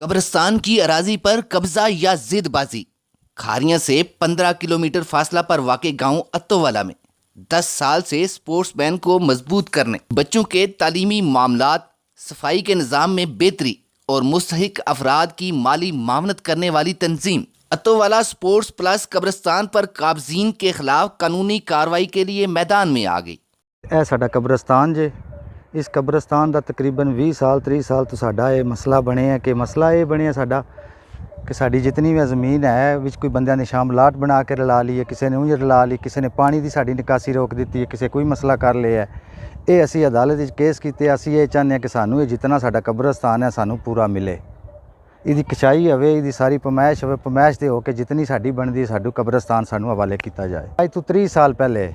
कब्रिस्तान की अराजी पर कब्जा या जिदबाजी। खारियां से 15 किलोमीटर फासला पर वाक़े गांव अत्तोवाला में 10 साल से स्पोर्ट्समैन को मजबूत करने, बच्चों के तालीमी मामलात, सफाई के निज़ाम में बेहतरी और मुस्तहिक अफराद की माली मावनत करने वाली तंजीम अत्तोवाला स्पोर्ट्स प्लस कब्रिस्तान पर काबजीन के खिलाफ कानूनी कार्रवाई के लिए मैदान में आ गई। ਇਹ ਸਾਡਾ ਕਬਰਸਤਾਨ ਜੇ ਇਸ ਕਬਰਸਤਾਨ ਦਾ ਤਕਰੀਬਨ 20 ਸਾਲ 30 ਸਾਲ ਤੋਂ ਸਾਡਾ ਇਹ ਮਸਲਾ ਬਣਿਆ ਕਿ ਮਸਲਾ ਇਹ ਬਣਿਆ ਸਾਡਾ ਕਿ ਸਾਡੀ ਜਿਤਨੀ ਵੀ ਜ਼ਮੀਨ ਹੈ ਵਿੱਚ ਕੋਈ ਬੰਦਿਆਂ ਨੇ ਸ਼ਾਮਲਾਟ ਬਣਾ ਕੇ ਰਲਾ ਲਈ ਹੈ, ਕਿਸੇ ਨੇ ਉਂਝ ਰਲਾ ਲਈ, ਕਿਸੇ ਨੇ ਪਾਣੀ ਦੀ ਸਾਡੀ ਨਿਕਾਸੀ ਰੋਕ ਦਿੱਤੀ ਹੈ, ਕਿਸੇ ਕੋਈ ਮਸਲਾ ਕਰ ਲਿਆ। ਇਹ ਅਸੀਂ ਅਦਾਲਤ ਵਿੱਚ ਕੇਸ ਕੀਤੇ। ਅਸੀਂ ਇਹ ਚਾਹੁੰਦੇ ਹਾਂ ਕਿ ਸਾਨੂੰ ਇਹ ਜਿਤਨਾ ਸਾਡਾ ਕਬਰਸਤਾਨ ਹੈ ਸਾਨੂੰ ਪੂਰਾ ਮਿਲੇ, ਇਹਦੀ ਕਚਾਈ ਹੋਵੇ, ਇਹਦੀ ਸਾਰੀ ਪਮਾਇਸ਼ ਹੋਵੇ, ਪਮਾਇਸ਼ ਦੇ ਹੋ ਕੇ ਜਿਤਨੀ ਸਾਡੀ ਬਣਦੀ ਸਾਡੂ ਕਬਰਸਤਾਨ ਸਾਨੂੰ ਹਵਾਲੇ ਕੀਤਾ ਜਾਏ। ਅੱਜ ਤੋਂ 30 ਸਾਲ ਪਹਿਲੇ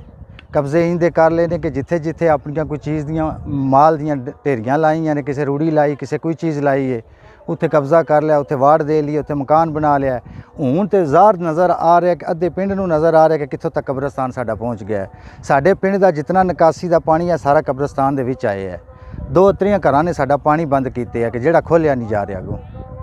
कब्जे इंदे कर लेने कि जिथे जिथे अपन कोई चीज़ दियाँ माल दियाँ ढेरियाँ लाइया ने, किसी रूढ़ी लाई, किसी कोई चीज़ लाई है, उत्थे कब्जा कर लिया, उत्थे वाड़ दे ली, उत्थे मकान बना लिया। हूँ तो ज़ाहिर नज़र आ रहा है कि अद्धे पिंड नूं नज़र आ रहा है कि कित्थों तक कब्रस्तान साडा पहुँच गया है। साडे पिंड का जितना निकासी का पानी है सारा कब्रस्तान दे विच आए है। 2-3 घरां ने साडा पानी बंद कीते है कि जिहड़ा खोलिया नहीं जा रहा, अगों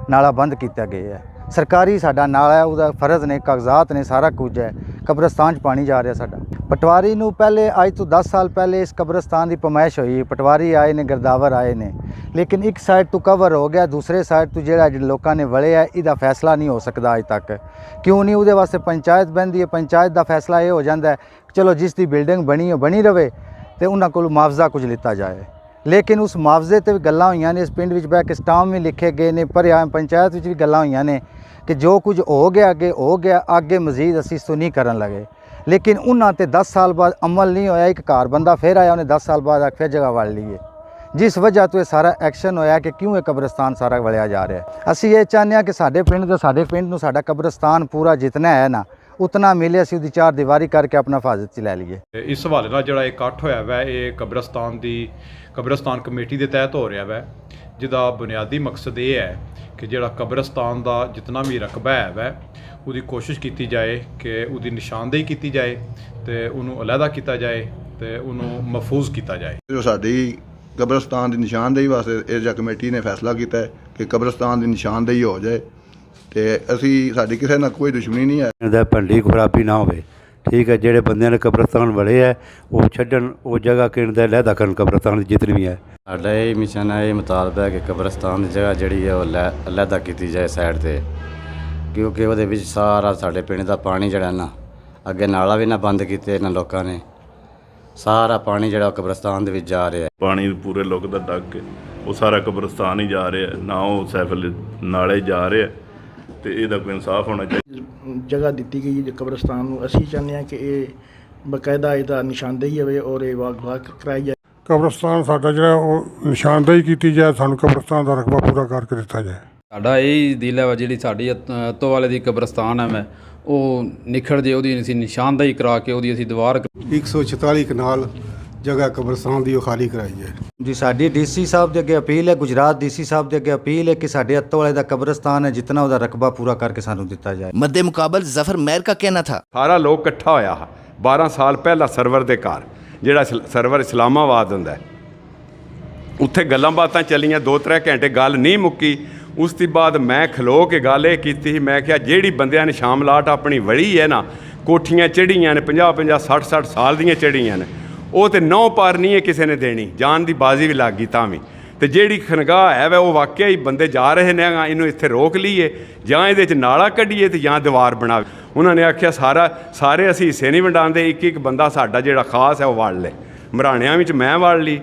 नाला बंद किया गया है। सरकारी साडा नाला है, उसका फर्ज ने, कागजात ने, सारा कुछ है। कब्रस्तान पानी जा रहा साडा। पटवारी नूं पहले अज तो 10 साल पहले इस कब्रस्तान की पमाइश हुई, पटवारी आए ने, गिरदावर आए ने, लेकिन एक साइड तो कवर हो गया, दूसरे साइड तो जिहड़ा लोगों ने वड़े है इसका फैसला नहीं हो सकता अज तक। क्यों नहीं? उहदे वास्ते पंचायत बहती है, पंचायत का फैसला ये हो जाता है चलो जिसकी बिल्डिंग बनी है बनी रहे तो उन्होंने को मुआवजा कुछ लिता जाए। लेकिन उस मुआवजे ते भी गल्लां होईयां ने, इस पिंड विच बह के स्टाम भी लिखे गए ने, पर पंचायत विच भी गल्लां होईयां ने कि जो कुछ हो गया अगे हो गया, आगे मजीद असीं इस तो नहीं करन लगे। लेकिन उन्हां ते 10 साल बाद अमल नहीं होया। एक घर बंदा फिर आया, उन्हें 10 साल बाद फिर जगह वड़ ली है, जिस वजह तो ये सारा एक्शन होया कि क्यों ये कब्रस्तान सारा वलिया जा रहा है। असीं ये चाहते हैं कि साडे पिंड नूं साडा कब्रस्तान पूरा जितना है ना उतना मिले, असीं उहदी 4 दीवारी करके अपना हिफाजत च लै लीए। इस हवाले नाल जिहड़ा इकट्ठ होया वै ये कब्रस्तान कमेटी के तहत हो रहा वै, जिहदा बुनियादी मकसद ये है कि जिहड़ा कब्रस्तान का जितना भी रकबा है वै उसकी कोशिश की जाए कि उसकी निशानदेही की जाए तो उन्होंने अलहदा किया जाए तो उन्होंने महफूज किया जाए। जो साडी कब्रस्तान की निशानदेही वास्ते एरिया कमेटी ने फैसला किया है कि कब्रस्तान की निशानदेही हो जाए तो असी साडी किसी नाल कोई दुश्मनी नहीं है। भंडी खराबी ना हो, ठीक है। जेडे बंदे ने कब्रस्तान वड़े है वो छड्डन, वो जगह किन दा लहदा करन कब्रस्तान जितनी भी है। साडा ये मिशन है, ये मुतालबा है कि कब्रस्तान की जगह जी है वो लहदा की जाए साइड से, क्योंकि वो सारा साढ़े पिंड का पानी जड़ा ना अगे नाला भी ना बंद किए ना लोगों ने, सारा पानी जड़ा कब्रस्तान के जा रहा है। पानी पूरे लोग का डग के वो सारा कब्रस्तान ही जा रहा है, ना वो सैफल नाले जा रहे हैं तो ਇਹਦਾ ਕੋਈ ਇਨਸਾਫ ਹੋਣਾ ਚਾਹੀਦਾ। जगह दी गई है कब्रस्तान को, असी चाहते हैं कि ये बाकायदा इसका निशानदेही हो और ये वाक कराई जाए। कब्रस्तान साडा जो निशानदेही की जाए, सानू कब्रस्तान का रकबा पूरा करके दिता जाए। साडा यही दिल है जी साड़ी अत्तोवाले की कब्रस्तान है मैं वो निखड़ जे, उसकी निशानदेही करा के उसकी दीवार 146 कनाल जगह कब्रस्तान की खाली कराई जाए। जी साडी DC साहब के अगे अपील है, गुजरात DC साहब के अगे अपील है कि साडे अत्तोवाले का कब्रस्तान है जितना उसका रकबा पूरा करके सानू दिता जाए। मद्दे मुकाबल जफर महर का कहना था, सारा लोग इकट्ठा होया 12 साल पहला सरवर के घर जिहड़ा सरवर इस्लामाबाद हुंदा है, उत्थे गल्लां बातां चलियां 2-3 घंटे, गल नहीं मुक्की। उसके बाद मैं खलो के गल ये कीती, मैं क्या जिहड़ी बंदियां ने शामलाट अपनी वड़ी है ना, कोठियां चढ़ियां ने 50-50 60-60 साल दियां चढ़ियां ने, वो तो 9 पार नहीं है किसी ने देनी, जान की बाजी भी लग गई तां भी। तो जिहड़ी खनगाह है वह वो वाकई ही बंदे जा रहे ने, इन्हूं इत्थे रोक लीए जां इहदे च नाला कड्ढीए ते जां दीवार बनावे। उन्होंने आख्या सारे असीं हिस्से नहीं वंडांदे, एक बंदा साडा जिहड़ा खास है वो वड़ ले। मराणियां विच मैं वड़ ली,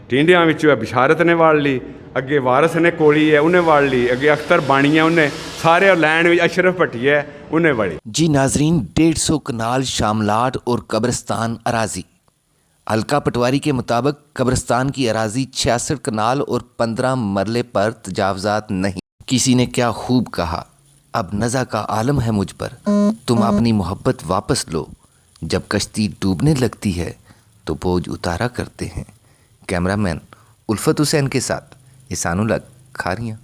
टिंडियां विच बिशारत ने वड़ ली, अगे वारस ने कोली है उन्हें वड़ ली, अगे अख्तर बाणी है उन्हें, सारे लैन में अशरफ भट्टी है उन्हें वड़ी। जी नाजरीन, 150 कनाल शामलाट और कब्रिस्तान अराजी। हल्का पटवारी के मुताबिक कब्रिस्तान की अराजी 66 कनाल और 15 मरले पर तजावजात नहीं। किसी ने क्या खूब कहा, अब नज़ा का आलम है मुझ पर, तुम अपनी मोहब्बत वापस लो, जब कश्ती डूबने लगती है तो बोझ उतारा करते हैं। कैमरामैन उल्फत हुसैन के साथ इसानुल हक, खारियां।